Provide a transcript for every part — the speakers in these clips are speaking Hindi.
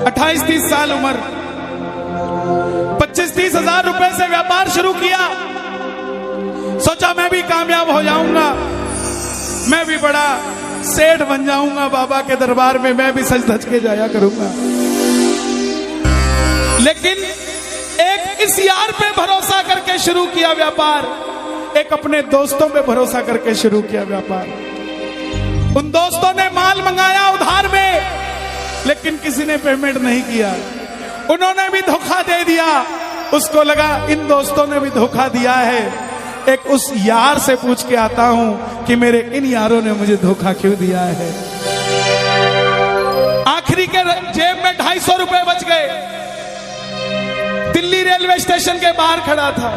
28-30 साल उम्र, 25-30 हजार रुपए से व्यापार शुरू किया। सोचा मैं भी कामयाब हो जाऊंगा, मैं भी बड़ा सेठ बन जाऊंगा, बाबा के दरबार में मैं भी सज धज के जाया करूंगा। लेकिन एक इस यार पे भरोसा करके शुरू किया व्यापार, एक अपने दोस्तों पे भरोसा करके शुरू किया व्यापार। उन दोस्तों ने माल मंगाया उधार में, लेकिन किसी ने पेमेंट नहीं किया। उन्होंने भी धोखा दे दिया। उसको लगा इन दोस्तों ने भी धोखा दिया है, एक उस यार से पूछ के आता हूं कि मेरे इन यारों ने मुझे धोखा क्यों दिया है। आखिरी के जेब में 250 रुपए बच गए। दिल्ली रेलवे स्टेशन के बाहर खड़ा था।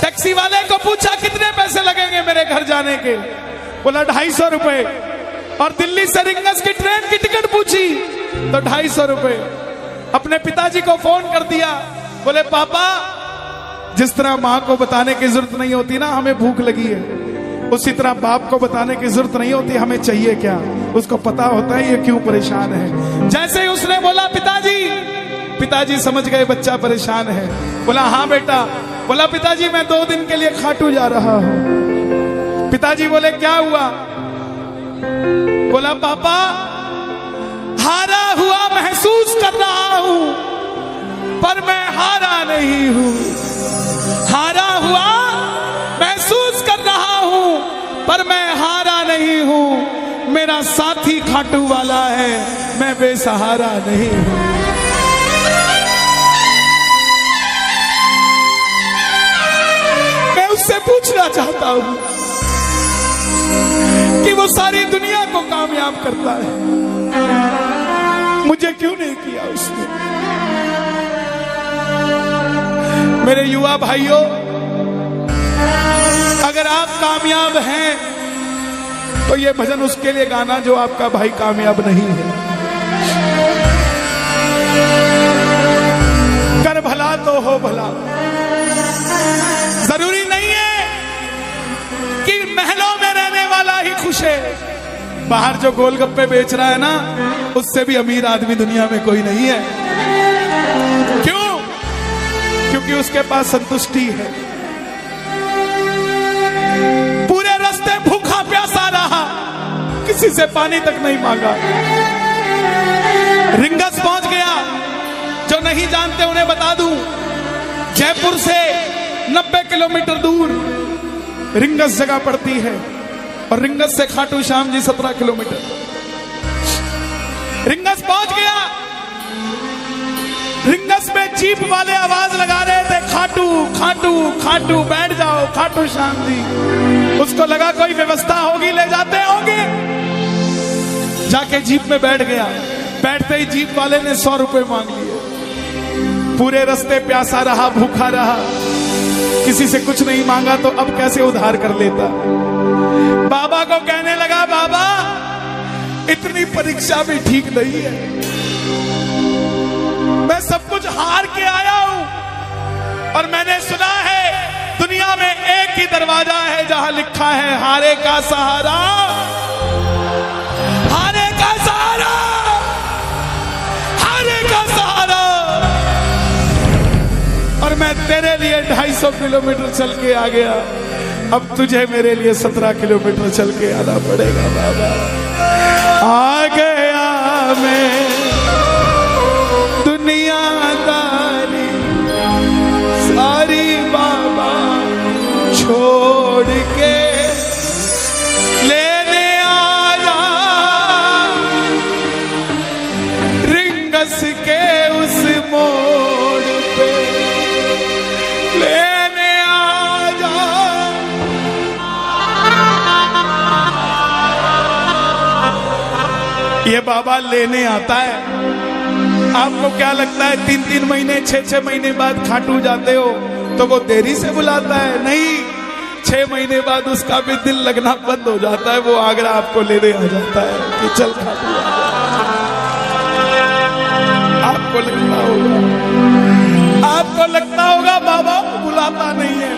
टैक्सी वाले को पूछा कितने पैसे लगेंगे मेरे घर जाने के, बोला 250 रुपए। और दिल्ली से रिंगस की ट्रेन की टिकट पूछी तो 250 रुपए। अपने पिताजी को फोन कर दिया, बोले पापा, जिस तरह माँ को बताने की जरूरत नहीं होती ना हमें भूख लगी है, उसी तरह बाप को बताने की जरूरत नहीं होती हमें चाहिए क्या, उसको पता होता है ये क्यों परेशान है। जैसे ही उसने बोला पिताजी समझ गए बच्चा परेशान है। बोला हाँ बेटा। बोला पिताजी मैं 2 दिन के लिए खाटू जा रहा हूं। पिताजी बोले क्या हुआ? बोला पापा, हारा हुआ महसूस कर रहा हूं, पर मैं हारा नहीं हूं। हारा हुआ महसूस कर रहा हूं, पर मैं हारा नहीं हूं। मेरा साथी खाटू वाला है, मैं बेसहारा नहीं हूं। मैं उससे पूछना चाहता हूं कि वो सारी दुनिया को कामयाब करता है, मुझे क्यों नहीं किया उसने? मेरे युवा भाइयों, अगर आप कामयाब हैं तो ये भजन उसके लिए गाना जो आपका भाई कामयाब नहीं है। कर भला तो हो भला। जरूरी नहीं है कि महलों में रहने वाला ही खुश है। बाहर जो गोलगप्पे बेच रहा है ना, उससे भी अमीर आदमी दुनिया में कोई नहीं है। क्यों? क्योंकि उसके पास संतुष्टि है। पूरे रास्ते भूखा प्यासा रहा, किसी से पानी तक नहीं मांगा। रिंगस पहुंच गया। जो नहीं जानते उन्हें बता दूं, जयपुर से 90 किलोमीटर दूर रिंगस जगह पड़ती है, और रिंगस से खाटू श्याम जी 17 किलोमीटर। रिंगस पहुंच गया। रिंगस में जीप वाले आवाज लगा रहे थे, खाटू खाटू खाटू, बैठ जाओ खाटू श्याम जी। उसको लगा कोई व्यवस्था होगी, ले जाते होंगे। जाके जीप में बैठ गया। बैठते ही जीप वाले ने 100 रुपए मांग लिए। पूरे रास्ते प्यासा रहा, भूखा रहा, किसी से कुछ नहीं मांगा तो अब कैसे उधार कर लेता। बाबा को कहने लगा, बाबा इतनी परीक्षा भी ठीक नहीं है, मैं सब कुछ हार के आया हूं, और मैंने सुना है दुनिया में एक ही दरवाजा है जहां लिखा है हारे का सहारा, हारे का सहारा, हारे का सहारा। और मैं तेरे लिए 250 किलोमीटर चल के आ गया, अब तुझे मेरे लिए 17 किलोमीटर चल के आना पड़ेगा। बाबा आ गया मैं दुनियादारी सारी बाबा छोड़ के, लेने आया रिंगस के उस मोड़ पे, लेने आया। ये बाबा लेने आता है। आपको क्या लगता है 3-3 महीने 6-6 महीने बाद खाटू जाते हो तो वो देरी से बुलाता है? नहीं, 6 महीने बाद उसका भी दिल लगना बंद हो जाता है, वो आगरा आपको लेने आ जाता है कि चल खाटू आ जा। आपको लगता होगा बाबा बुलाता नहीं है।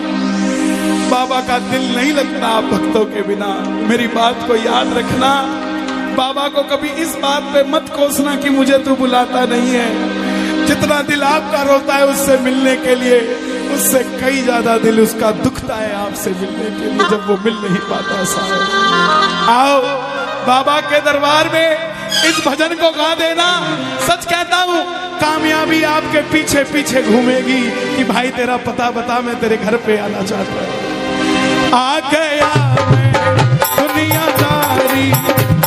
बाबा का दिल नहीं लगता आप भक्तों के बिना। मेरी बात को याद रखना, बाबा को कभी इस बात पे मत कोसना कि मुझे तू बुलाता नहीं है। जितना दिल आपका रोता है उससे मिलने के लिए, उससे कई ज्यादा दिल उसका दुखता है आपसे मिलने के लिए, जब वो मिल नहीं पाता। साहब आओ बाबा के दरबार में इस भजन को गा देना। सच कहता हूँ कामयाबी आपके पीछे पीछे घूमेगी कि भाई तेरा पता बता, मैं तेरे घर पे आना चाहता हूँ। आ गया मैं दुनियादारी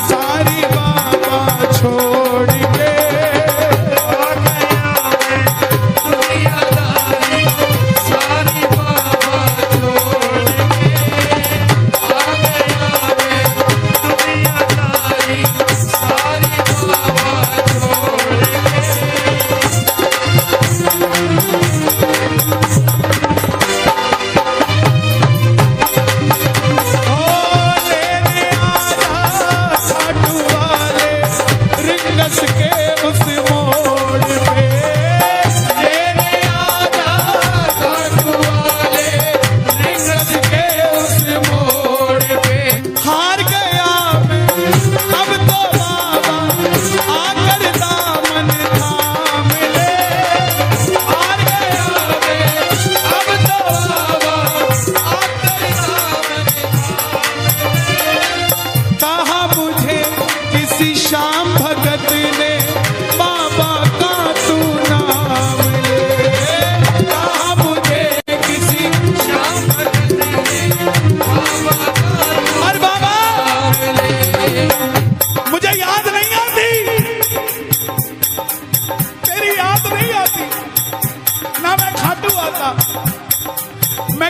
सारी बाबा छोड़ के, आ गया मैं दुनियादारी सारी बाबा छोड़ के, आ गया मैं दुनियादारी सारी बाबा छोड़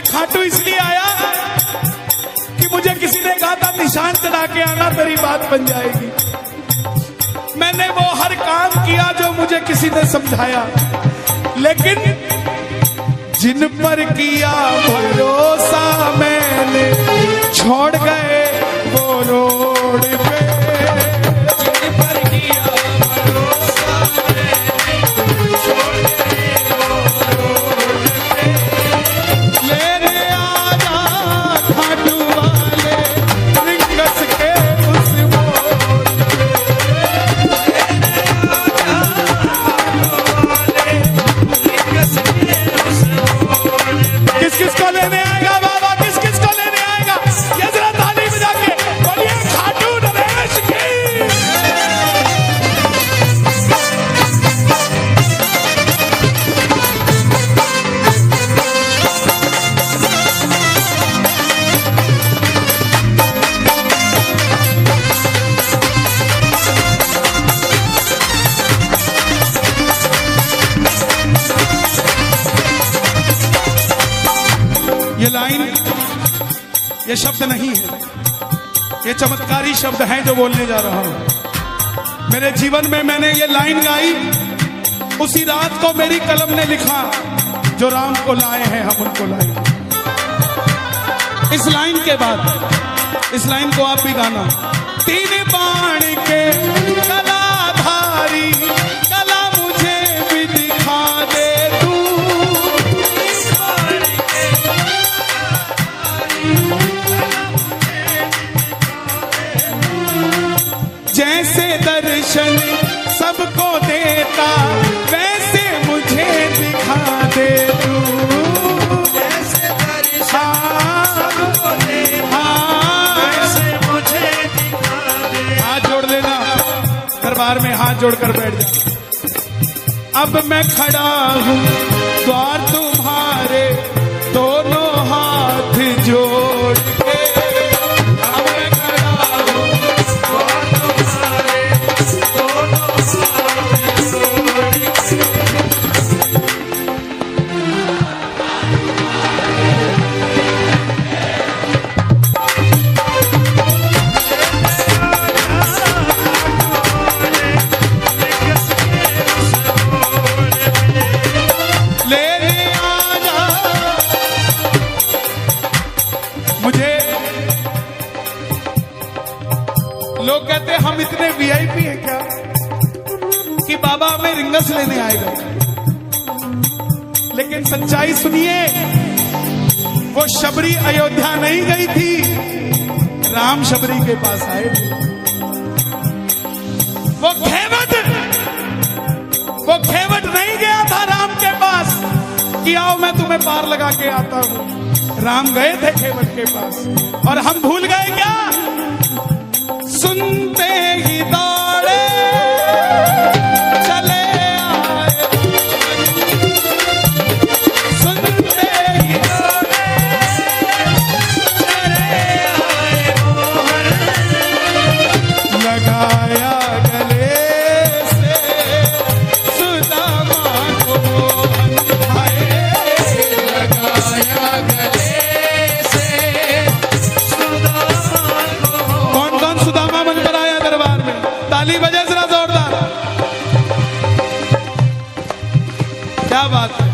खाटू इसलिए आया कि मुझे किसी ने कहा था निशान चढ़ा के आना, तेरी बात बन जाएगी। मैंने वो हर काम किया जो मुझे किसी ने समझाया, लेकिन जिन पर किया भरोसा मैंने छोड़ गए वो रोड पे। जिन पर किया भरोसा मैंने छोड़ गए वो रोड पे। लेने आजा खाटू वाले रिंगस के उस मोड़ पे। लेने आजा खाटू वाले रिंगस के उस मोड़ पे। किस किस को लेने आएगा बाबा, किस किस को लेने आएगा? ये जरा ताली बजा के बोलिए खाटू नरेश की। ये लाइन, ये शब्द नहीं है, ये चमत्कारी शब्द हैं जो बोलने जा रहा हूं। मेरे जीवन में मैंने ये लाइन गाई उसी रात को मेरी कलम ने लिखा, जो राम को लाए हैं हम उनको लाए। इस लाइन के बाद, इस लाइन को आप भी गाना। तीन बाण के कलाधारी कला मुझे भी दिखा दे तू। जैसे दर्शन सबको देता वैसे मुझे दिखा दे तू। जैसे दर्शन सबको देता वैसे मुझे दिखा दे। हाथ जोड़ लेना, दरबार में हाथ जोड़कर बैठ जा। अब मैं खड़ा हूँ द्वार तुम्हारे दोनों हाथ जोड़ के। अब मैं खड़ा हूँ द्वार तुम्हारे दोनों हाथ जोड़ के। लोग कहते हम इतने वीआईपी हैं क्या कि बाबा हमें रिंगस लेने आएगा, लेकिन सच्चाई सुनिए, वो शबरी अयोध्या नहीं गई थी, राम शबरी के पास आए थे। कि आओ मैं तुम्हें पार लगा के आता हूं। राम गए थे केवट के पास और हम भूल गए क्या? सुनते ही दौड़े चले आए, सुनते ही दौड़े चले आए, लगाया गले से सुदामा को मोहन, लगाया गले से सुदामा को। कौन कौन सुदामा बनकर आया दरबार में? ताली बजे जरा जोरदार। क्या बात है।